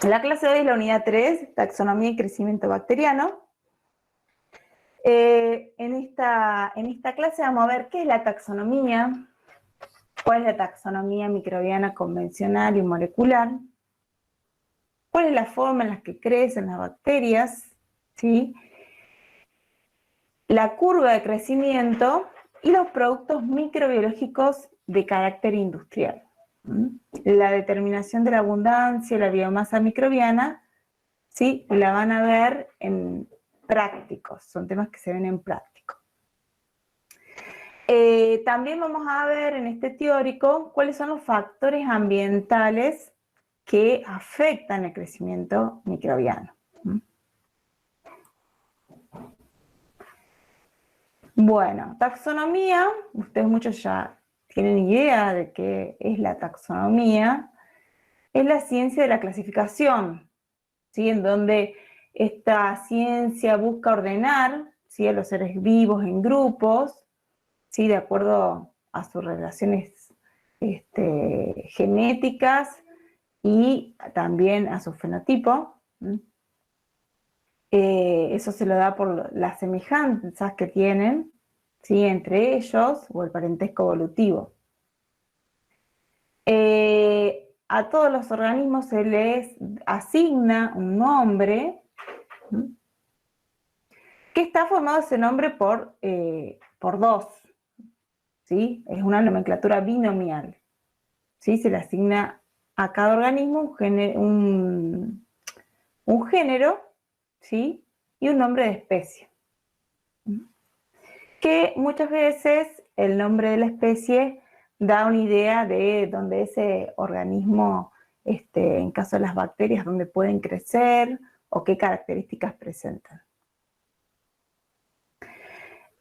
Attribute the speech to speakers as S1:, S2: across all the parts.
S1: La clase de hoy es la unidad 3, taxonomía y crecimiento bacteriano. En esta clase vamos a ver qué es la taxonomía, cuál es la taxonomía microbiana convencional y molecular, cuál es la forma en la que crecen las bacterias, ¿sí? La curva de crecimiento y los productos microbiológicos de carácter industrial. La determinación de la abundancia y la biomasa microbiana, ¿sí? La van a ver en prácticos, son temas que se ven en práctico. También vamos a ver en este teórico cuáles son los factores ambientales que afectan el crecimiento microbiano. Bueno, taxonomía, ustedes muchos ya tienen idea de qué es la taxonomía, es la ciencia de la clasificación, ¿sí? En donde esta ciencia busca ordenar, ¿sí?, a los seres vivos en grupos, ¿sí?, de acuerdo a sus relaciones genéticas y también a su fenotipo. Eso se lo da por las semejanzas que tienen, ¿sí?, entre ellos, o el parentesco evolutivo. A todos los organismos se les asigna un nombre, que está formado ese nombre por dos, ¿sí? Es una nomenclatura binomial, ¿sí? Se le asigna a cada organismo un género, ¿sí?, y un nombre de especie. Que muchas veces el nombre de la especie da una idea de dónde ese organismo, en caso de las bacterias, dónde pueden crecer o qué características presentan.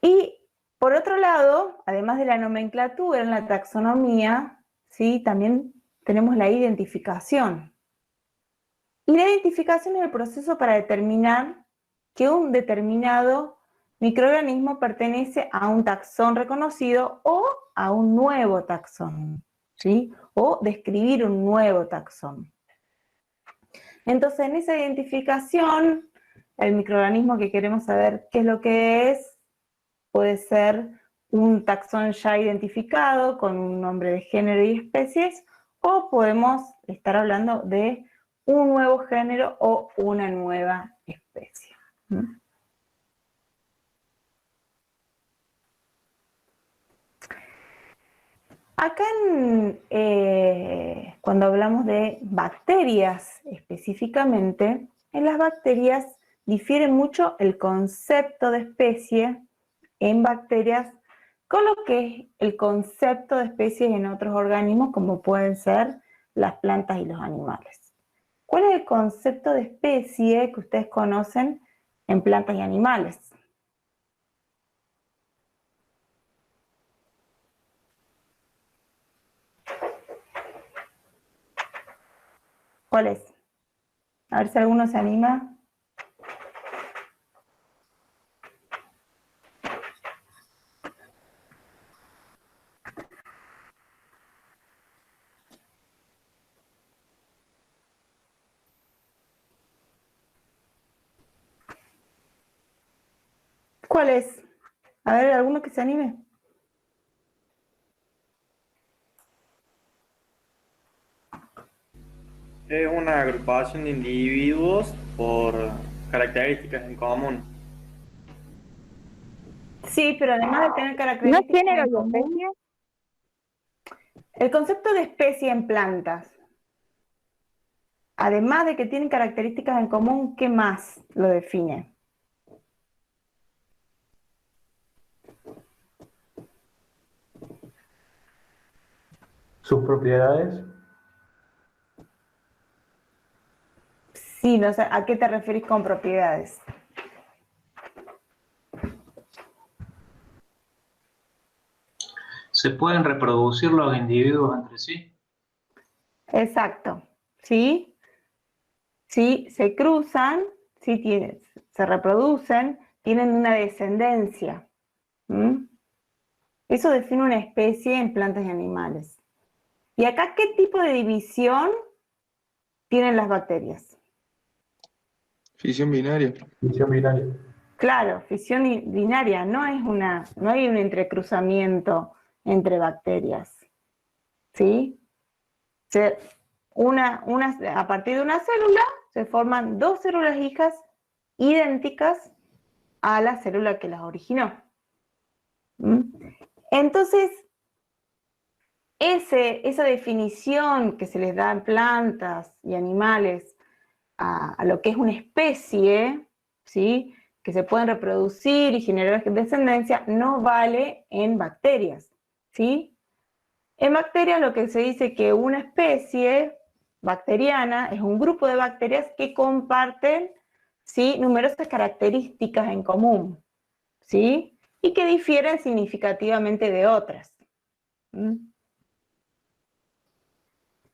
S1: Y por otro lado, además de la nomenclatura en la taxonomía, ¿sí?, también tenemos la identificación. Y la identificación es el proceso para determinar que un determinado microorganismo pertenece a un taxón reconocido o a un nuevo taxón, ¿sí?, o describir un nuevo taxón. Entonces, en esa identificación, el microorganismo que queremos saber qué es lo que es, puede ser un taxón ya identificado con un nombre de género y especies, o podemos estar hablando de un nuevo género o una nueva especie. Acá, cuando hablamos de bacterias específicamente, en las bacterias difiere mucho el concepto de especie en bacterias con lo que es el concepto de especies en otros organismos, como pueden ser las plantas y los animales. ¿Cuál es el concepto de especie que ustedes conocen en plantas y animales? ¿Cuál es? A ver si alguno se anima. ¿Cuál es? A ver, ¿alguno que se anime?
S2: Es una agrupación de individuos por características en común.
S1: Sí, pero además de tener
S3: ¿No es
S1: características
S3: género
S1: en
S3: y
S1: común,
S3: especie?
S1: el concepto de especie en plantas, además de que tienen características en común, ¿qué más lo define?
S4: Sus propiedades.
S1: Sí, no sé, ¿a qué te referís con propiedades?
S4: ¿Se pueden reproducir los individuos entre sí?
S1: Exacto, ¿sí? Sí, se cruzan, sí, se reproducen, tienen una descendencia. Eso define una especie en plantas y animales. ¿Y acá qué tipo de división tienen las bacterias?
S3: Fisión binaria.
S4: Fisión binaria.
S1: Claro, fisión binaria, no hay un entrecruzamiento entre bacterias, ¿sí? A partir de una célula se forman dos células hijas idénticas a la célula que las originó. ¿Mm? Entonces, esa definición que se les da en plantas y animales a lo que es una especie, ¿sí?, que se pueden reproducir y generar descendencia, no vale en bacterias, ¿sí? En bacterias lo que se dice que una especie bacteriana es un grupo de bacterias que comparten, ¿sí?, numerosas características en común, ¿sí?, y que difieren significativamente de otras. ¿Mm?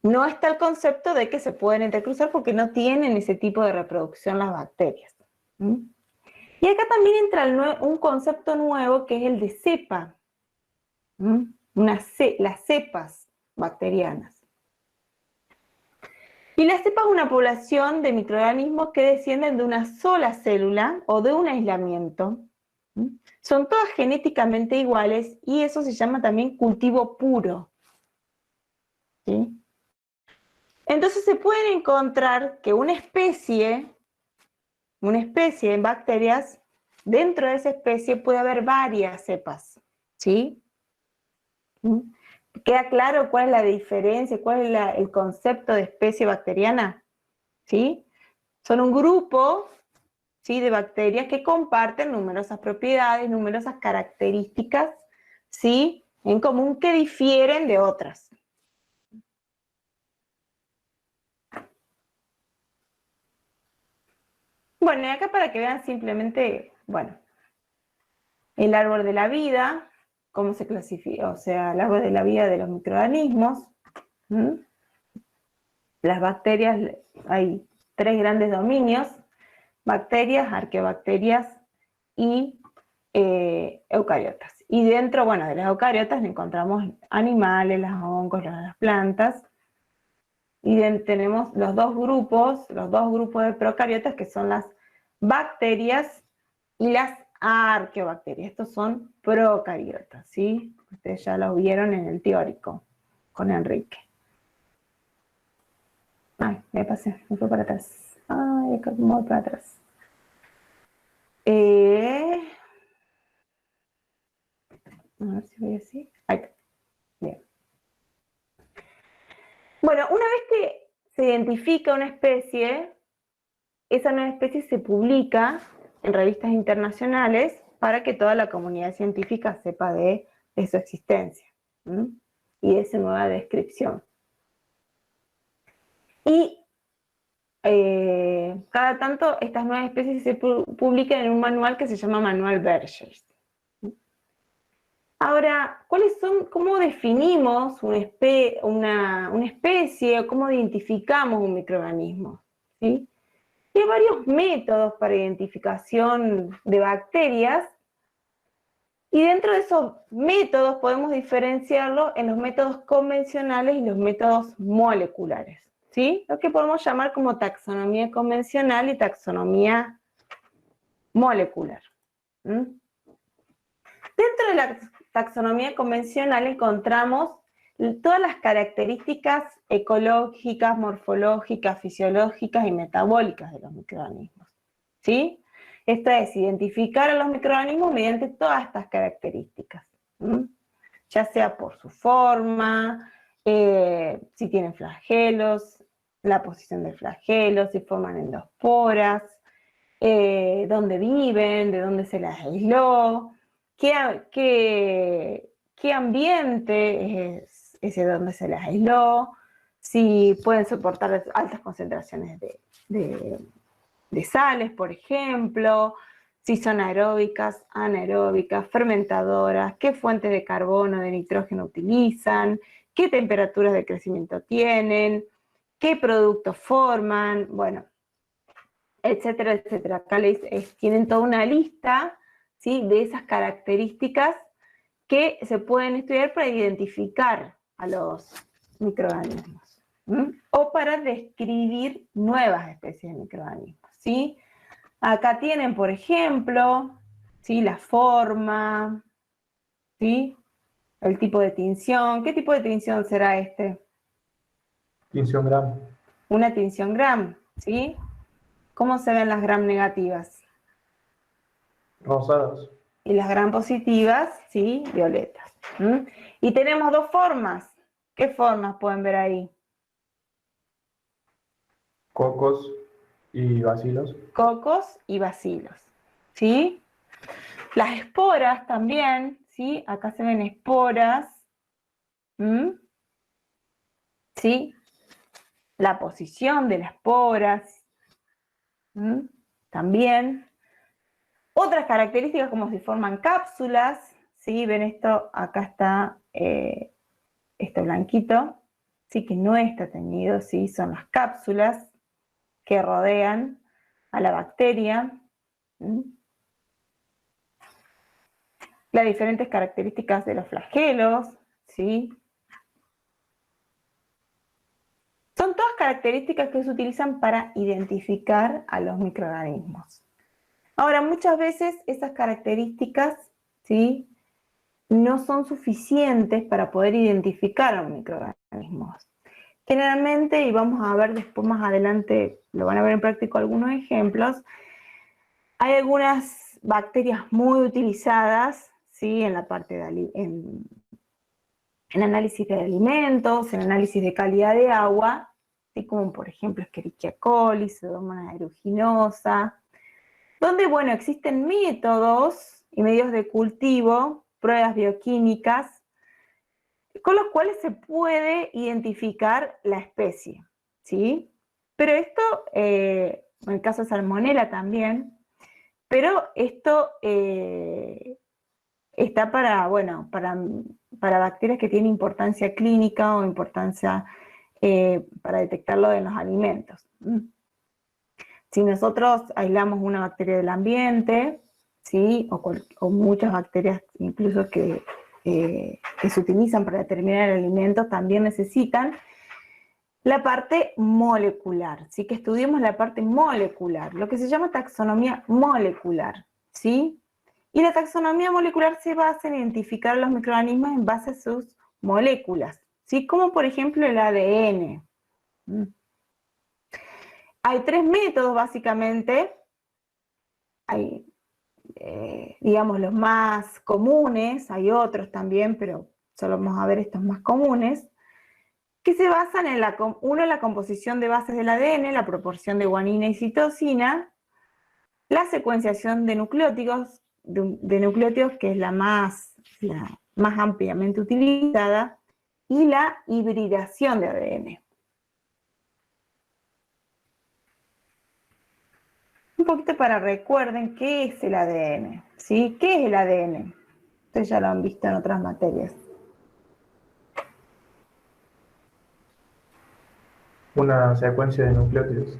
S1: No está el concepto de que se pueden intercruzar porque no tienen ese tipo de reproducción las bacterias. ¿Mm? Y acá también entra un concepto nuevo que es el de cepa. ¿Mm? Las cepas bacterianas. Y la cepa es una población de microorganismos que descienden de una sola célula o de un aislamiento. ¿Mm? Son todas genéticamente iguales y eso se llama también cultivo puro. ¿Sí? Entonces se puede encontrar que una especie en bacterias, dentro de esa especie puede haber varias cepas, ¿sí? ¿Mm? ¿Queda claro cuál es la diferencia, cuál es el concepto de especie bacteriana? ¿Sí? Son un grupo, ¿sí?, de bacterias que comparten numerosas propiedades, numerosas características, ¿sí?, en común que difieren de otras. Bueno, y acá para que vean simplemente, bueno, el árbol de la vida, cómo se clasifica, o sea, el árbol de la vida de los microorganismos. ¿Mm? Las bacterias, hay 3 grandes dominios: bacterias, arqueobacterias y eucariotas. Y dentro, bueno, de las eucariotas encontramos animales, los hongos, las plantas. Y tenemos los dos grupos de procariotas, que son las bacterias y las arqueobacterias. Estos son procariotas, ¿sí? Ustedes ya lo vieron en el teórico con Enrique. Ay, me pasé, me fui para atrás. Ay, me voy para atrás. A ver si voy así. Ahí está. Bien. Bueno, una vez que se identifica una especie, esa nueva especie se publica en revistas internacionales para que toda la comunidad científica sepa de su existencia, ¿m? Y de esa nueva descripción. Y cada tanto estas nuevas especies se publican en un manual que se llama Manual Berger. Ahora, ¿cómo definimos una especie o cómo identificamos un microorganismo? ¿Sí? Hay varios métodos para identificación de bacterias y dentro de esos métodos podemos diferenciarlo en los métodos convencionales y los métodos moleculares, ¿sí? Lo que podemos llamar como taxonomía convencional y taxonomía molecular. ¿Mm? Dentro de la taxonomía convencional encontramos todas las características ecológicas, morfológicas, fisiológicas y metabólicas de los microorganismos, ¿sí? Esto es identificar a los microorganismos mediante todas estas características, ya sea por su forma, si tienen flagelos, la posición de flagelos, si forman endosporas, dónde viven, de dónde se las aisló, qué ambiente es ese donde se las aisló, si pueden soportar altas concentraciones de sales, por ejemplo, si son aeróbicas, anaeróbicas, fermentadoras, qué fuentes de carbono, de nitrógeno utilizan, qué temperaturas de crecimiento tienen, qué productos forman, bueno, etcétera, etcétera. Acá tienen toda una lista, ¿sí?, de esas características que se pueden estudiar para identificar a los microorganismos. o para describir nuevas especies de microorganismos, ¿sí? Acá tienen, por ejemplo, ¿sí? La forma, ¿sí? El tipo de tinción. ¿Qué tipo de tinción será este?
S4: Tinción Gram.
S1: Una tinción Gram, ¿sí? ¿Cómo se ven las Gram negativas?
S4: Rosadas.
S1: Y las Gram positivas, ¿sí? Violetas. Y tenemos dos formas. ¿Qué formas pueden ver ahí?
S4: Cocos y bacilos.
S1: Cocos y bacilos, ¿sí? Las esporas también, ¿sí? Acá se ven esporas, ¿sí? La posición de las esporas, también. Otras características como si forman cápsulas, ¿sí? Ven esto, acá está esto blanquito, ¿sí? Que no está teñido, ¿sí? Son las cápsulas que rodean a la bacteria. Las diferentes características de los flagelos, ¿sí? Son todas características que se utilizan para identificar a los microorganismos. Ahora, muchas veces esas características, ¿sí? No son suficientes para poder identificar a los microorganismos. Generalmente, y vamos a ver después más adelante, lo van a ver en práctico algunos ejemplos, hay algunas bacterias muy utilizadas, ¿sí? En la parte de en análisis de alimentos, en análisis de calidad de agua, ¿sí? Como por ejemplo Escherichia coli, Pseudomonas aeruginosa, donde, bueno, existen métodos y medios de cultivo, pruebas bioquímicas, con los cuales se puede identificar la especie, ¿sí? Pero esto, en el caso de Salmonella también, pero esto está para, bueno, para bacterias que tienen importancia clínica o importancia para detectarlo en los alimentos. Si nosotros aislamos una bacteria del ambiente, ¿sí? O muchas bacterias incluso que se utilizan para determinar el alimento, también necesitan la parte molecular, ¿sí? Que estudiemos la parte molecular, lo que se llama taxonomía molecular, ¿sí? Y la taxonomía molecular se basa en identificar los microorganismos en base a sus moléculas, ¿sí? Como por ejemplo el ADN. Hay tres métodos básicamente, hay, digamos, los más comunes, hay otros también, pero solo vamos a ver estos más comunes, que se basan en la composición de bases del ADN, la proporción de guanina y citosina, la secuenciación de nucleótidos, que es la más ampliamente utilizada, y la hibridación de ADN. Un poquito para recuerden qué es el ADN, ¿sí? ¿Qué es el ADN? Ustedes ya lo han visto en otras materias.
S4: Una secuencia de nucleótidos.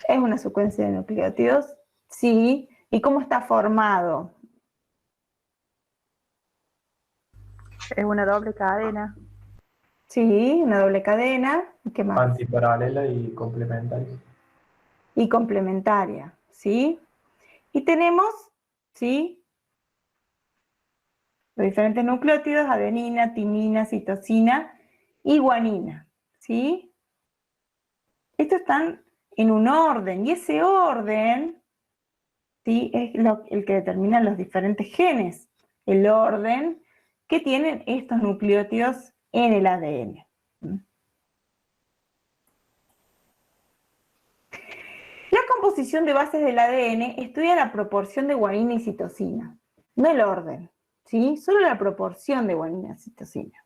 S1: ¿Es una secuencia de nucleótidos? Sí. ¿Y cómo está formado?
S5: Es una doble cadena.
S1: Sí, una doble cadena. ¿Qué más?
S4: Antiparalela y complementaria.
S1: Y complementaria, ¿sí? Y tenemos, ¿sí? Los diferentes nucleótidos, adenina, timina, citosina y guanina, ¿sí? Estos están en un orden, y ese orden, ¿sí? Es el que determina los diferentes genes, el orden que tienen estos nucleótidos en el ADN. La composición de bases del ADN estudia la proporción de guanina y citosina, no el orden, ¿sí? Solo la proporción de guanina y citosina.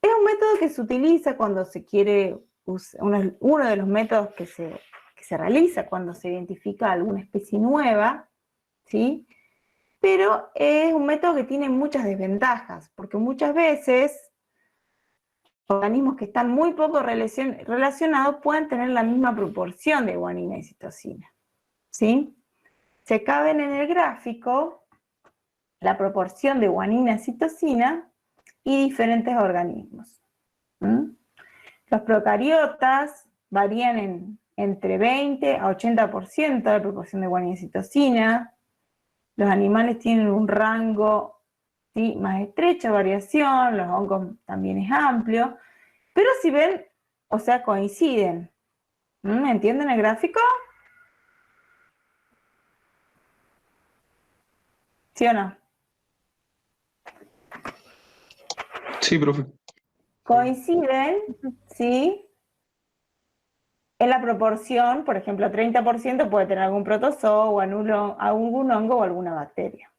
S1: Es un método que se utiliza cuando se quiere, uno de los métodos que se realiza cuando se identifica alguna especie nueva, ¿sí? Pero es un método que tiene muchas desventajas, porque muchas veces organismos que están muy poco relacionados pueden tener la misma proporción de guanina y citosina, ¿sí? Se caben en el gráfico la proporción de guanina y citosina y diferentes organismos. Los procariotas varían entre 20 a 80% de proporción de guanina y citosina. Los animales tienen un rango, ¿sí?, más estrecho de variación, los hongos también es amplio, pero si ven, o sea, coinciden. ¿Entienden el gráfico? ¿Sí o no?
S3: Sí, profe.
S1: Coinciden, ¿sí?, en la proporción, por ejemplo, 30% puede tener algún protozoo o algún hongo o alguna bacteria.